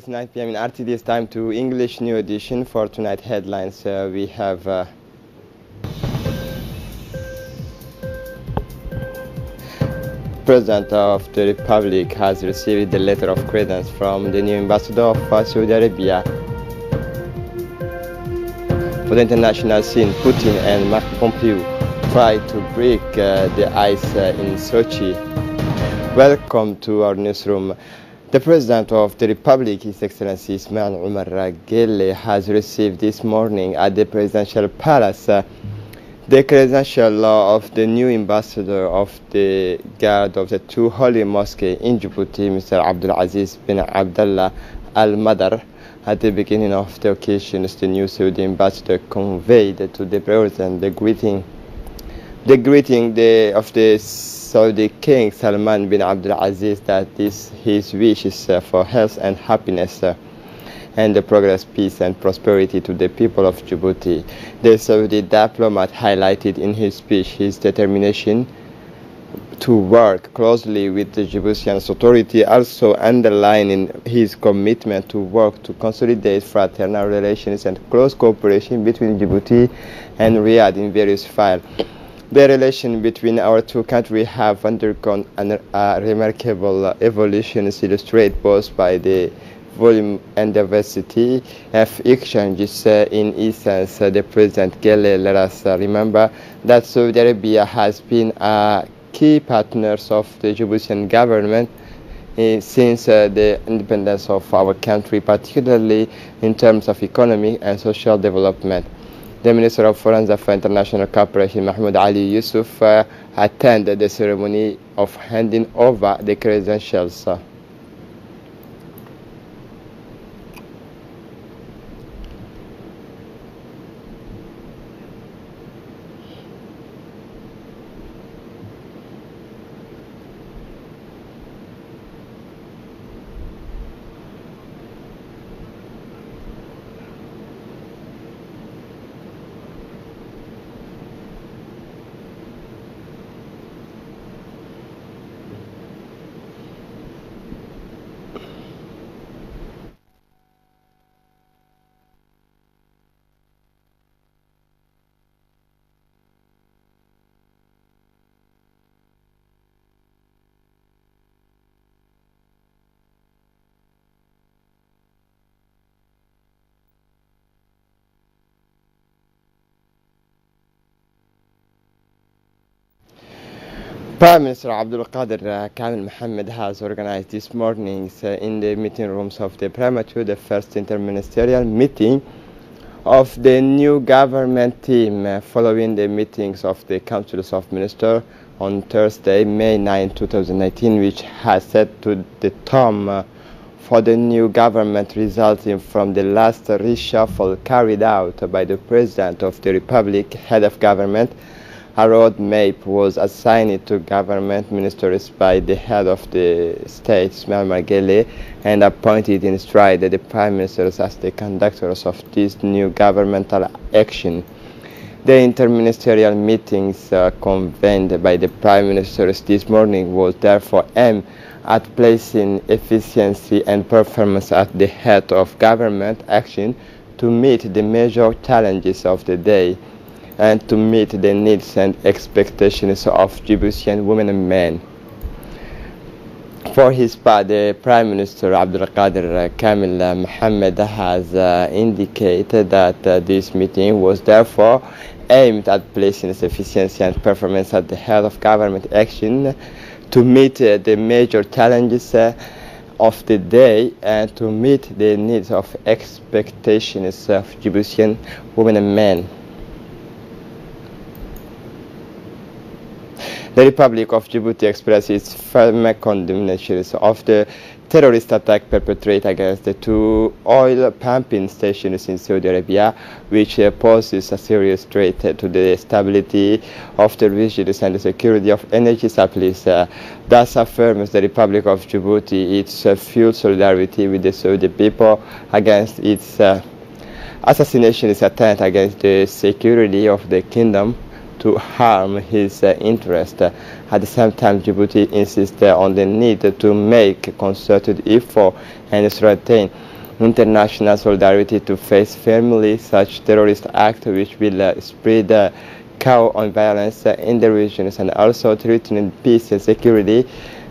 It's 9 p.m. in RTD. It's time to English New Edition. For tonight headlines. We have President of the Republic has received the letter of credence from the new ambassador of Saudi Arabia. For the international scene, Putin and Mark Pompeo try to break the ice in Sochi. Welcome to our newsroom. The President of the Republic, His Excellency Ismail Omar Gelle, has received this morning at the Presidential Palace the credential law of the new ambassador of the Guard of the Two Holy Mosques in Djibouti, Mr. Abdul Aziz bin Abdullah Al Madar. At the beginning of the occasion, the new Saudi ambassador conveyed to the President the greeting of the Saudi King Salman bin Abdul Aziz that his wishes for health and happiness and the progress, peace and prosperity to the people of Djibouti. The Saudi diplomat highlighted in his speech his determination to work closely with the Djiboutian authority, also underlining his commitment to work to consolidate fraternal relations and close cooperation between Djibouti and Riyadh in various files. The relations between our two countries have undergone a remarkable evolution, illustrated both by the volume and diversity of exchanges. In essence, the President Gelle let us remember that Saudi Arabia has been a key partner of the Djiboutian government since the independence of our country, particularly in terms of economic and social development. The Minister of Foreign Affairs and International Cooperation, Mahmoud Ali Yusuf, attended the ceremony of handing over the credentials. Prime Minister Abdul Qadir Kamil Mohammed has organized this morning in the meeting rooms of the Premature the first interministerial meeting of the new government team following the meetings of the Councils of Ministers on Thursday, May 9, 2019, which has set to the tone for the new government resulting from the last reshuffle carried out by the President of the Republic, head of government. A roadmap was assigned to government ministers by the head of the state, Ismail Omar Gelle, and appointed in stride the prime ministers as the conductors of this new governmental action. The interministerial meetings convened by the prime ministers this morning was therefore aimed at placing efficiency and performance at the head of government action to meet the major challenges of the day and to meet the needs and expectations of Djiboutian women and men. For his part, the Prime Minister Abdul Qadir Kamil Mohammed has indicated that this meeting was therefore aimed at placing efficiency and performance at the head of government action to meet the major challenges of the day and to meet the needs of expectations of Djiboutian women and men. The Republic of Djibouti expressed its firm condemnation of the terrorist attack perpetrated against the two oil pumping stations in Saudi Arabia, which poses a serious threat to the stability of the region and the security of energy supplies. Thus affirms the Republic of Djibouti its full solidarity with the Saudi people against its assassination attempt against the security of the kingdom, to harm his interest. At the same time, Djibouti insists on the need to make concerted effort and strengthen international solidarity to face firmly such terrorist acts which will spread chaos and violence in the regions and also threaten peace and security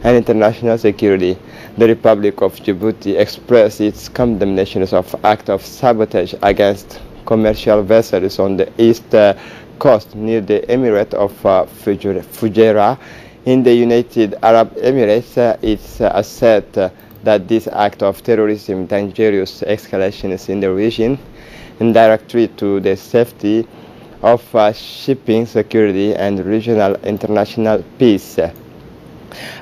and international security. The Republic of Djibouti expressed its condemnations of acts of sabotage against commercial vessels on the east coast near the Emirate of Fujairah in the United Arab Emirates. It's said that this act of terrorism dangerous escalations in the region and direct threat to the safety of shipping security and regional international peace.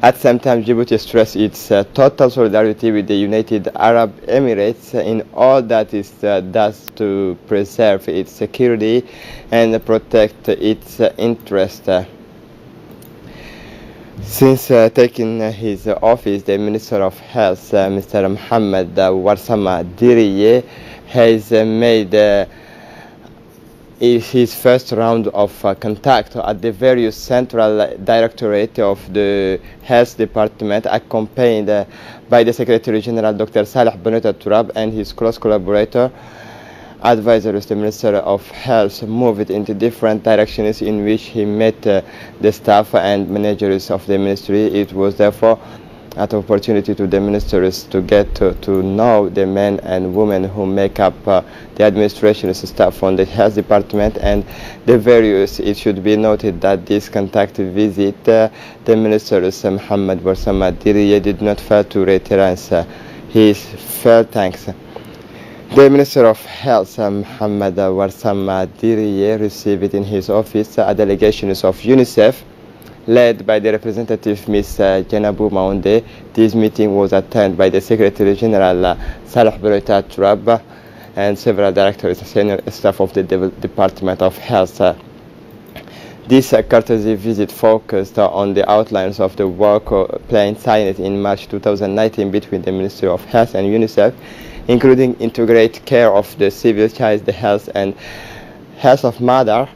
At the same time, Djibouti stressed its total solidarity with the United Arab Emirates in all that it does to preserve its security and protect its interests. Since taking his office, the Minister of Health, Mr. Mohamed Warsama Diriye, has made his first round of contact at the various central directorate of the health department, accompanied by the Secretary General Dr. Saleh Boneta Turab and his close collaborator. Advisors, the Minister of Health moved into different directions in which he met the staff and managers of the ministry. It was therefore an opportunity to the ministers to get to know the men and women who make up the administration staff on the health department and the various. It should be noted that this contact visit, the ministers Mohamed Warsama Diriye did not fail to reiterate his felt thanks. The Minister of Health, Mohamed Warsama Diriye, received in his office a delegation of UNICEF led by the representative Ms. Jenabu Maounde. This meeting was attended by the Secretary General Saleh Boneta Turab and several directors and senior staff of the Department of Health. This courtesy visit focused on the outlines of the work plan signed in March 2019 between the Ministry of Health and UNICEF, including integrate care of the civil child, the health and health of mother,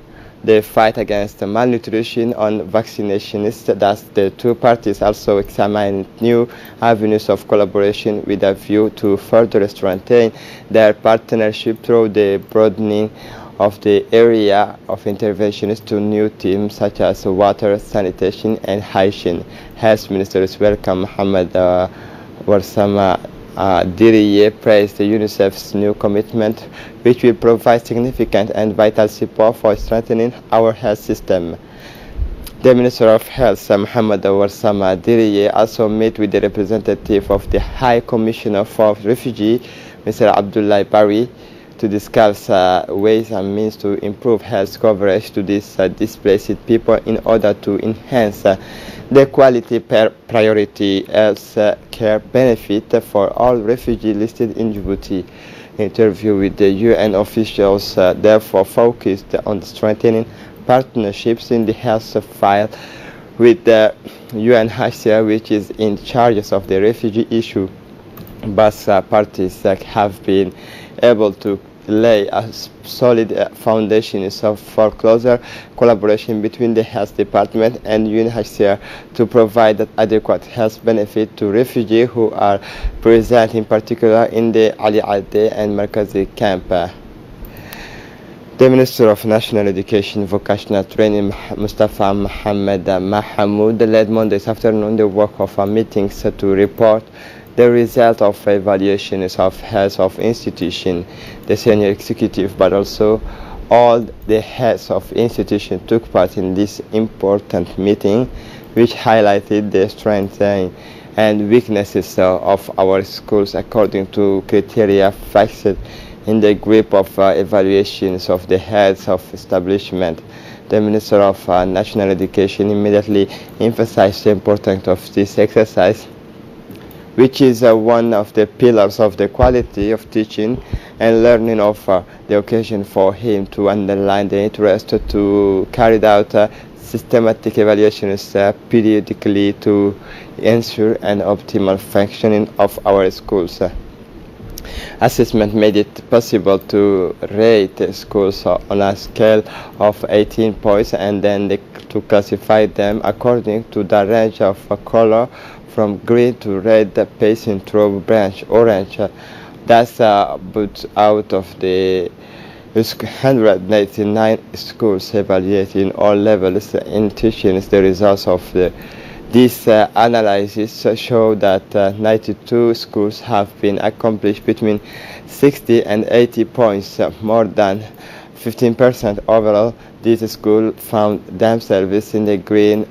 the fight against malnutrition, on vaccinations. Thus, the two parties also examined new avenues of collaboration with a view to further strengthen their partnership through the broadening of the area of interventions to new themes such as water, sanitation, and hygiene. Health Ministers welcome Mohamed Warsama Diriye praised UNICEF's new commitment, which will provide significant and vital support for strengthening our health system. The Minister of Health, Mohamed Warsama Diriye, also met with the representative of the High Commissioner for Refugees, Mr. Abdullah Bari, to discuss ways and means to improve health coverage to these displaced people in order to enhance the quality per priority health care benefit for all refugees listed in Djibouti. Interview with the UN officials therefore focused on strengthening partnerships in the health file with the UNHCR, which is in charge of the refugee issue. Both parties have been able to lay a solid foundation for closer collaboration between the health department and UNHCR to provide adequate health benefit to refugees who are present, in particular in the Ali Ade and Markazi camp. The Minister of National Education, Vocational Training, Mustafa Mohamed Mahamoud, led Monday afternoon the work of meetings to report the result of evaluations of health of institution. The senior executive, but also all the heads of institution took part in this important meeting, which highlighted the strengths and weaknesses of our schools according to criteria fixed in the group of evaluations of the heads of establishment. The Minister of National Education immediately emphasized the importance of this exercise, which is one of the pillars of the quality of teaching and learning of the occasion for him to underline the interest to carry out systematic evaluations periodically to ensure an optimal functioning of our schools. Assessment made it possible to rate schools on a scale of 18 points and then to classify them according to the range of color from green to red, passing through branch orange. That's but out of the 199 schools evaluated in all levels in tuitions. The results of this analysis show that 92 schools have been accomplished between 60 and 80 points, more than 15% overall. These schools found themselves in the green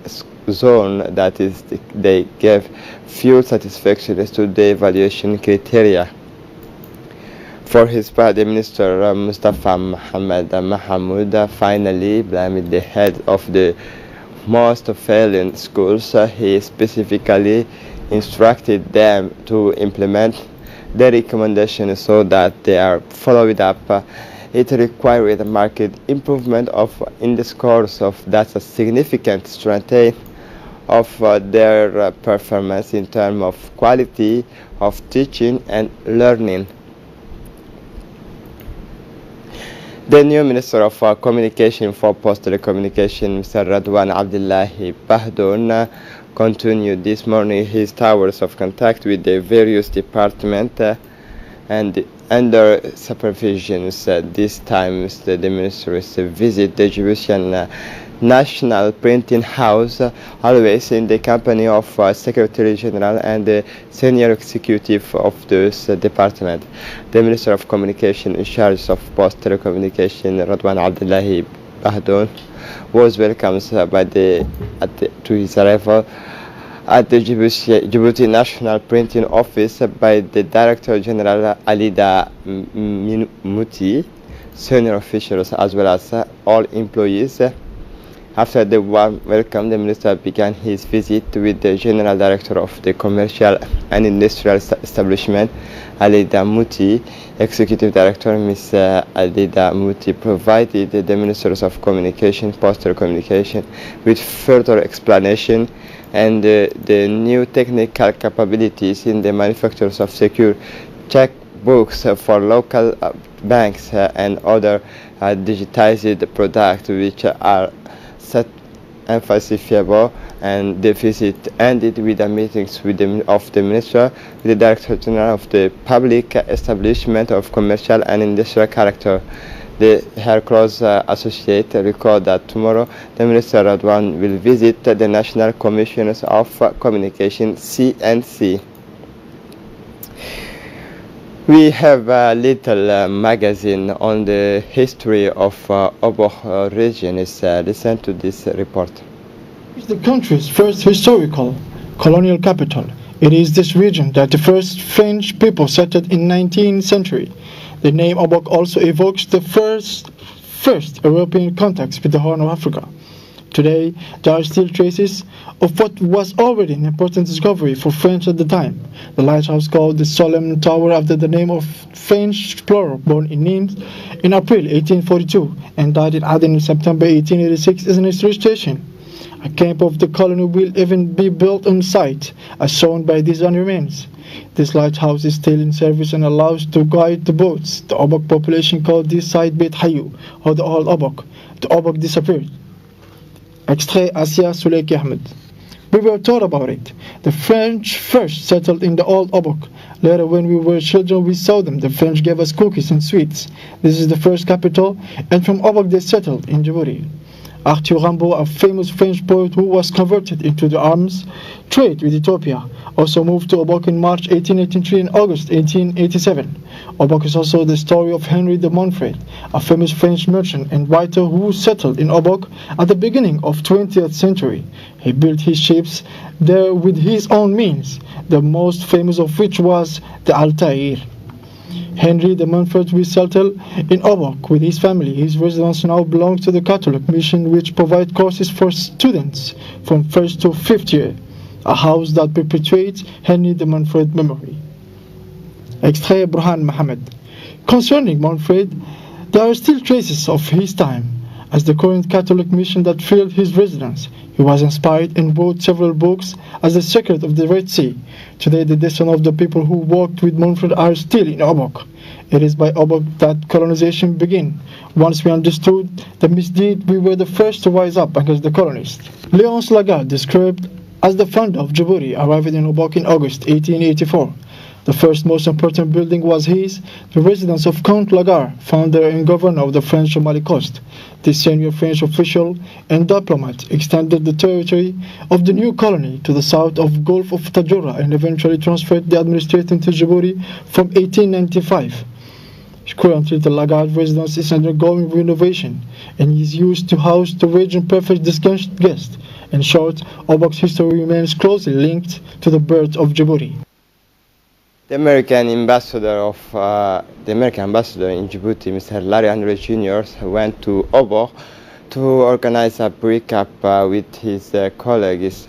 zone, that is, they gave few satisfactions to the evaluation criteria. For his part, the Minister Mustafa Mohammed Mahamoud finally blamed the head of the most failing schools. He specifically instructed them to implement the recommendations so that they are followed up. It required a marked improvement in the scores of that's a significant strengthening of their performance in terms of quality of teaching and learning. The new Minister of Communication for Postal Communication, Mr. Radwan Abdullahi Bahdoun, continued this morning his towers of contact with the various departments and under supervision. This time the ministers visit the Djiboutian National Printing House, always in the company of Secretary General and the senior executive of this department. The Minister of Communication in charge of postal communication, Radwan Abdullahi Bahdoun, was welcomed to his arrival at the Djibouti National Printing Office by the Director General Alida Muti, senior officials as well as all employees. After the warm welcome, the minister began his visit with the General Director of the Commercial and Industrial Establishment, Alida Muti. Executive Director Ms. Alida Muti provided the Ministers of Communication, Postal Communication with further explanation and the new technical capabilities in the manufacturers of secure checkbooks for local banks and other digitized products which are set unfalsifiable. And the visit ended with a meeting of the Minister with the Director General of the Public Establishment of Commercial and Industrial Character. Her close associate record that tomorrow the Minister Radwan will visit the National Commissioners of Communication, CNC. We have a little magazine on the history of Oboh region. Listen to this report. It's the country's first historical colonial capital. It is this region that the first French people settled in 19th century. The name Obok also evokes the first European contacts with the Horn of Africa. Today, there are still traces of what was already an important discovery for French at the time. The lighthouse called the Solemn Tower after the name of French explorer born in Nimes in April 1842 and died in Aden in September 1886 is an illustration. A camp of the colony will even be built on site, as shown by these remains. This lighthouse is still in service and allows to guide the boats. The Obok population called this site Beit Hayu, or the Old Obok. The Obok disappeared. Extrait Asia Suleiki Ahmed. We were taught about it. The French first settled in the Old Obok. Later, when we were children, we saw them. The French gave us cookies and sweets. This is the first capital, and from Obok they settled in Djibouti. Arthur Rimbaud, a famous French poet who was converted into the arms trade with Ethiopia, also moved to Obok in March 1883 and August 1887. Obok is also the story of Henry de Montfort, a famous French merchant and writer who settled in Obok at the beginning of 20th century. He built his ships there with his own means, the most famous of which was the Altair. Henry de Montfort will settle in Obok with his family. His residence now belongs to the Catholic mission, which provides courses for students from 1st to 5th year, a house that perpetuates Henry de Montfort's memory. Extrait Burhan Mohammed. Concerning Montfort, there are still traces of his time. as the current Catholic mission that filled his residence. He was inspired and wrote several books as The Secret of the Red Sea. Today, the descendants of the people who walked with Manfred are still in Obok. It is by Obok that colonization began. Once we understood the misdeed, we were the first to rise up against the colonists. Léonce Lagarde, described as the founder of Djibouti, arrived in Obok in August 1884. The first most important building was his, the residence of Count Lagarde, founder and governor of the French Somali coast. This senior French official and diplomat extended the territory of the new colony to the south of Gulf of Tajura and eventually transferred the administration to Djibouti from 1895. Currently, the Lagarde residence is undergoing renovation and is used to house the region's perfect guests. In short, Obok's history remains closely linked to the birth of Djibouti. The American ambassador in Djibouti, Mr. Larry Anglais Jr., went to Obok to organize a breakup with his colleagues.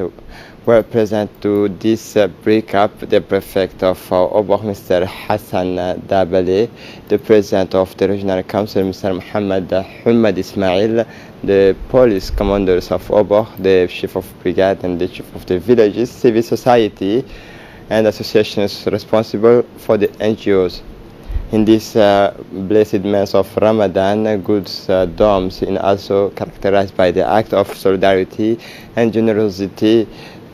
Were present to this breakup the prefect of Obok, Mr. Hassan Dabale, the president of the regional council, Mr. Muhammad Ismail, the police commanders of Obok, the chief of brigade and the chief of the villages, civil society, and associations responsible for the NGOs. In this blessed month of Ramadan, goods domes is also characterized by the act of solidarity and generosity,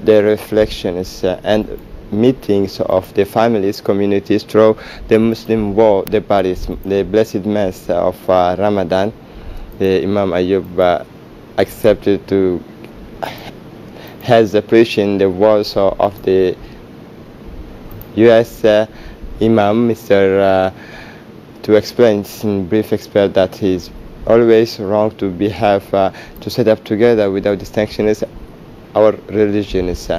the reflections and meetings of the families, communities through the Muslim world, the Paris, the blessed month of Ramadan. The Imam Ayub accepted to has preaching the words of the U.S. Imam, Mr. To explain in brief, explain that he is always wrong to to set up together without distinctions our religion is.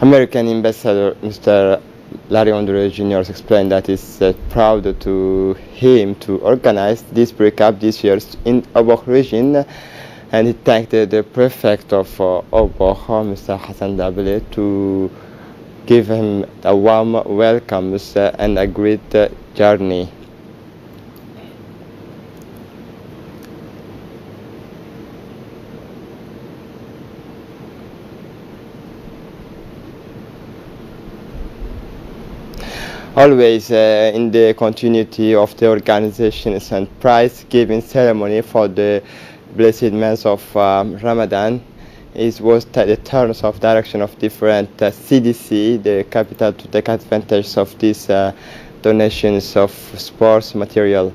American ambassador Mr. Larry Anglais Jr. explained that it's proud to him to organize this breakup this year in Obok region, and he thanked the prefect of Obok, Mr. Hassan Dabale, to give him a warm welcome and a great journey. Always in the continuity of the organizations and prize-giving ceremony for the blessed month of Ramadan, it was the turns of direction of different CDC, the capital, to take advantage of these donations of sports material.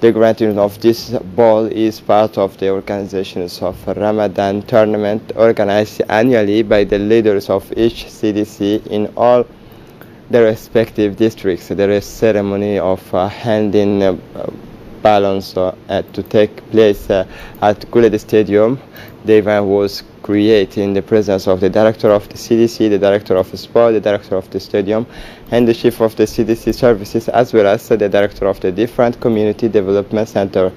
The granting of this ball is part of the organizations of Ramadan tournament organized annually by the leaders of each CDC in all the respective districts. There is ceremony of handing balloons to take place at Guled Stadium. The event was created in the presence of the director of the CDC, the director of the sport, the director of the stadium, and the chief of the CDC services, as well as the director of the different community development center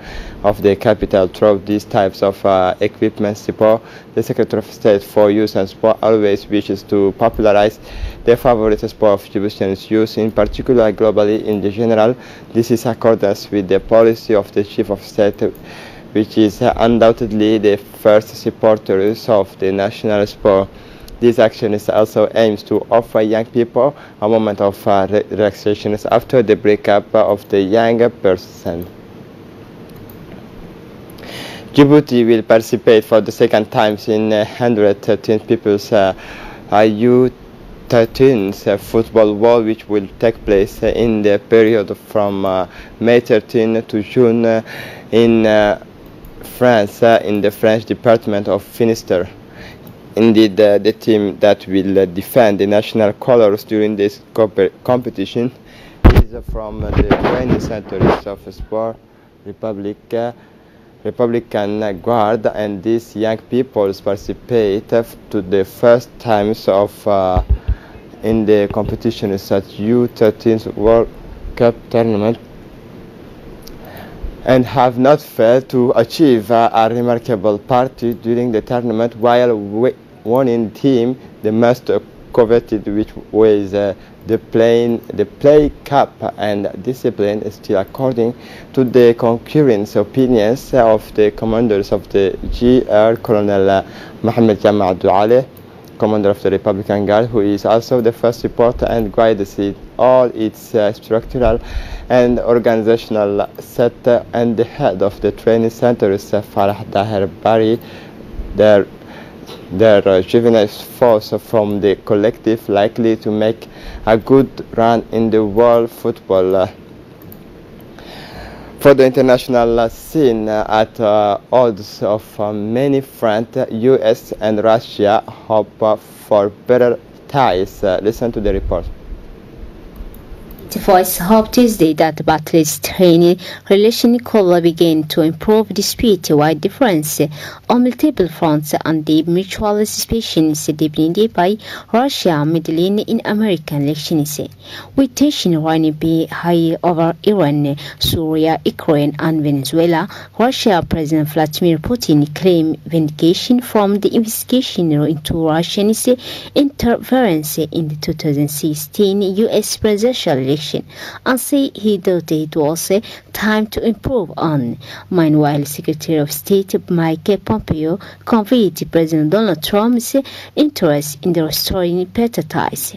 of the capital. Through these types of equipment support, the Secretary of State for Youth and Sport always wishes to popularize the favorite sport of Djiboutians youth, in particular globally in the general. This is accordance with the policy of the Chief of State, which is undoubtedly the first supporters of the national sport. This action is also aims to offer young people a moment of relaxation after the breakup of the young person. Djibouti will participate for the second time in 113 people's U13 football world, which will take place in the period from May 13 to June in France, in the French department of Finistère. Indeed, the team that will defend the national colors during this competition is from the training centers of Sport Republican Guard, and these young people participate to the first times of in the competition at U13 World Cup tournament, and have not failed to achieve a remarkable party during the tournament, while winning team the most coveted, which was the play cap and discipline is still according to the concurrent opinions of the commanders of the GR, Colonel Mohammed Jama Abdul Ali, commander of the Republican Guard, who is also the first reporter and guides all its structural and organizational set, and the head of the training center is Farah Daher Bari. Their juvenile force from the collective likely to make a good run in the world football. For the international scene, at odds of many fronts, US and Russia hope for better ties. Listen to the report. The Voice hoped Tuesday that Batley's training relation could begin to improve despite difference on multiple fronts and the mutual suspicions deepened by Russia meddling in American elections, with tension running high over Iran, Syria, Ukraine, and Venezuela. Russia President Vladimir Putin claimed vindication from the investigation into Russia's interference in the 2016 U.S. presidential election, and say he thought it was time to improve on. Meanwhile, Secretary of State Mike Pompeo conveyed President Donald Trump's interest in restoring better ties.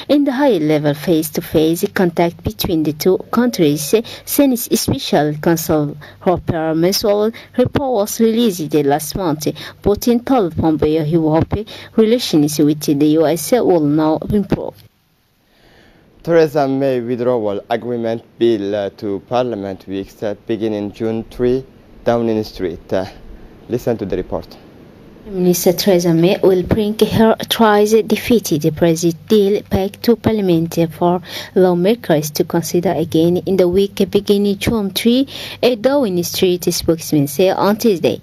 In the high-level face-to-face contact between the two countries, since Special Counsel Robert Meswell report was released last month, Putin told Pompeo he hoped relations with the U.S. will now improve. Theresa May withdrawal agreement bill to Parliament weeks beginning June 3, Downing Street. Listen to the report. Minister Theresa May will bring her twice-defeated Brexit deal back to Parliament for lawmakers to consider again in the week beginning June 3, a Downing Street spokesman said on Tuesday.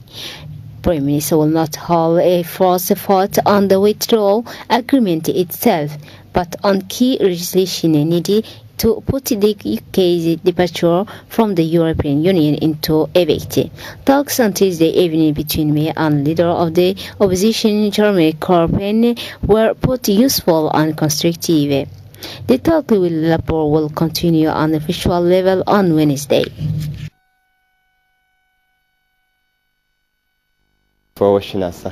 Prime Minister will not hold a first vote on the withdrawal agreement itself, but on key legislation needed to put the UK's departure from the European Union into effect. Talks on Tuesday evening between May and leader of the opposition Jeremy Corbyn were both useful and constructive. The talk with Labour will continue on the official level on Wednesday. For watching us.